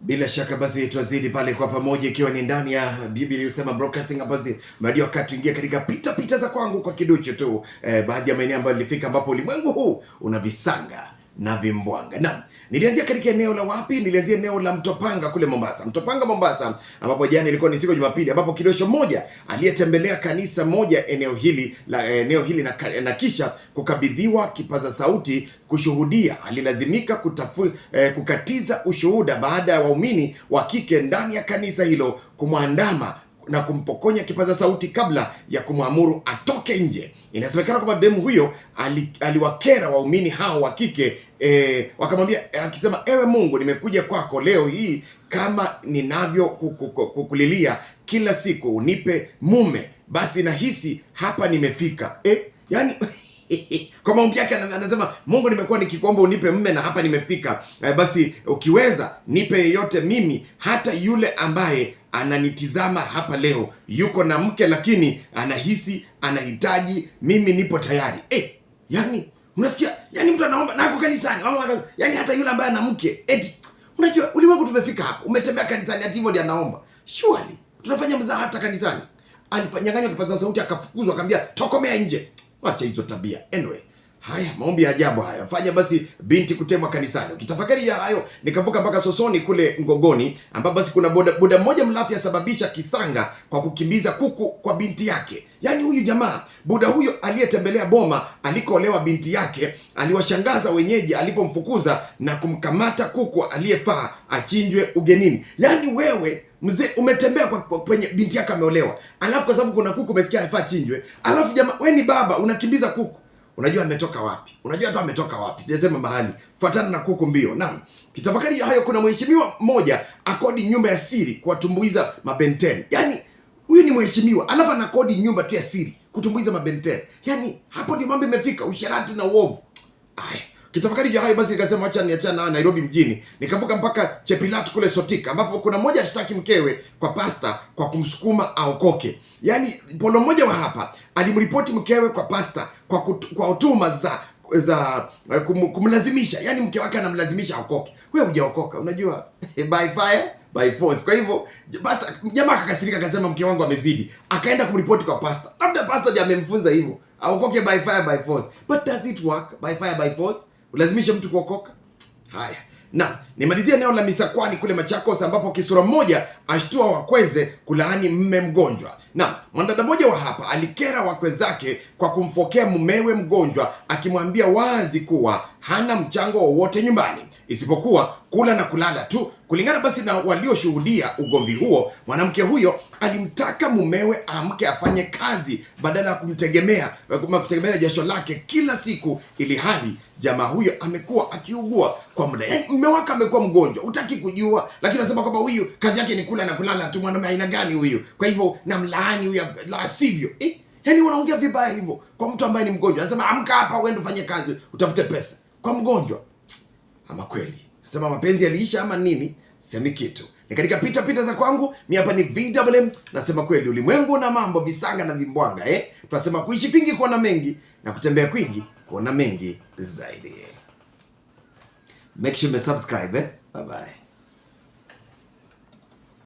Bila shaka basi tuazidi pale kwa pamoja, ikiwa ni ndani ya Biblia Husema Broadcasting. Basi baada wakati tuingia katika pita za kwangu kwa kiduchu tu, baadhi ya maeneo ambayo nilifika ambapo ulimwengu huu una visanga na vimbwanga. Na nilianzia katika eneo la wapi? Nilianzia eneo la Mtopanga kule Mombasa. Mtopanga Mombasa, ambapo jana ilikuwa ni siku ya Jumapili, ambapo kidosho moja aliyetembelea kanisa moja eneo hili na kisha kukabidhiwa kipaza sauti kushuhudia, alilazimika kukatiza ushuhuda baada ya waumini wa kike ndani ya kanisa hilo kumwandama na kumpokonya kipaza sauti kabla ya kumwamuru atoke nje. Inasemekana kwamba demu huyo aliwakera waumini hao wa kike, wakamwambia akisema, ewe Mungu, nimekuja kwako leo hii kama ninavyo kukulilia kila siku, unipe mume, basi nahisi hapa nimefika. Yani kwa maombi yake anasema, Mungu, nimekuwa nikikuomba unipe mume na hapa nimefika. Basi ukiweza nipe yeyote, mimi hata yule ambaye ananitizama hapa leo yuko na mke lakini anahisi anahitaji, mimi nipo tayari. Yani unasikia, yani mtu anaomba na ako kanisani, yani hata yule ambaye ana mke, unajua ulimwengu tumefika hapo, umetembea kanisani hata hivyo ndiye anaomba. Surely tunafanya mzaha hata kanisani. Alipanyang'anywa kipaza sauti akafukuzwa, akamwambia tokomea nje. Wacha hizo tabia. Anyway, haya maombi ya ajabu haya fanya basi binti kutemwa kanisani. Ukitafakari ya hayo, nikavuka mpaka Sosoni kule Ngogoni, ambapo basi kuna boda mmoja mlafi asababisha kisanga kwa kukimbiza kuku kwa binti yake. Yaani huyu jamaa, boda huyo aliyetembelea boma alikoolewa binti yake, aliwashangaza wenyeji alipomfukuza na kumkamata kuku aliyefaa achinjwe ugenini. Yaani wewe mzee umetembea kwenye binti yake ameolewa, alafu kwa sababu kuna kuku umesikia haifaa chinjwe, alafu jamaa wewe ni baba unakimbiza kuku. Unajua ametoka wapi? Unajua hata ametoka wapi? Sijasema mahali. Fuatana na kuku mbio. Naam. Kitafakari hayo, kuna mheshimiwa mmoja akodi nyumba ya siri kuwatumbuiza mabenteni. Yaani huyu ni mheshimiwa, alafu anakodi nyumba tu ya siri kutumbuiza mabenteni. Yaani hapo ndio mambo imefika, usharati na uovu. Aya. Kitafakari hayo basi nikasema acha niachana na Nairobi mjini. Nikavuka mpaka Chepilat kule Sotika, ambapo kuna mmoja ashtaki mkewe kwa pasta kwa kumsukuma aokoke. Yaani polo mmoja wa hapa alimripoti mkewe kwa pasta kwa hutuma za kumlazimisha. Yaani mke wake anamlazimisha aokoke. Wewe hujaokoka, unajua by fire by force. Kwa hivyo basi jamaa akakasirika, akasema mke wangu amezidi, akaenda kumripoti kwa pasta. Labda pasta ndiye amemfunza hivyo, aokoke by fire by force. But does it work by fire by force? Ulazimisha mtu kuokoka? Haya. Na nimalizia eneo la Misakwani kule Machakos, ambapo kisura mmoja ashtua wakweze kulaani mme mgonjwa. Na mwanadada mmoja wa hapa alikera wakwe zake kwa kumfokea mumewe mgonjwa, akimwambia wazi kuwa hana mchango wowote nyumbani isipokuwa kula na kulala tu. Kulingana basi na walioshuhudia ugomvi huo, mwanamke huyo alimtaka mumewe amke afanye kazi badala ya kutegemea jasho lake kila siku, ili hali jamaa huyo amekuwa akiugua kwa muda. Yaani mume wake amekuwa mgonjwa, hutaki kujua, lakini unasema kwamba huyu kazi yake ni kula na kulala tu. Mwanaume aina gani huyu? Kwa hivyo namlaani huyu, la sivyo. Yaani unaongea vibaya hivyo kwa mtu ambaye ni mgonjwa. Anasema amka hapa uende ufanye kazi, utafute pesa kwa mgonjwa. Ama kweli nasema mapenzi yaliisha ama nini? Semi kitu. Ni katika pita za kwangu, mimi hapa ni VMM. Nasema kweli ulimwengu na mambo visanga na vimbwanga. Tunasema kuishi kwingi kuona mengi, na kutembea kwingi kuona mengi zaidi. Make sure you subscribe. Bye bye.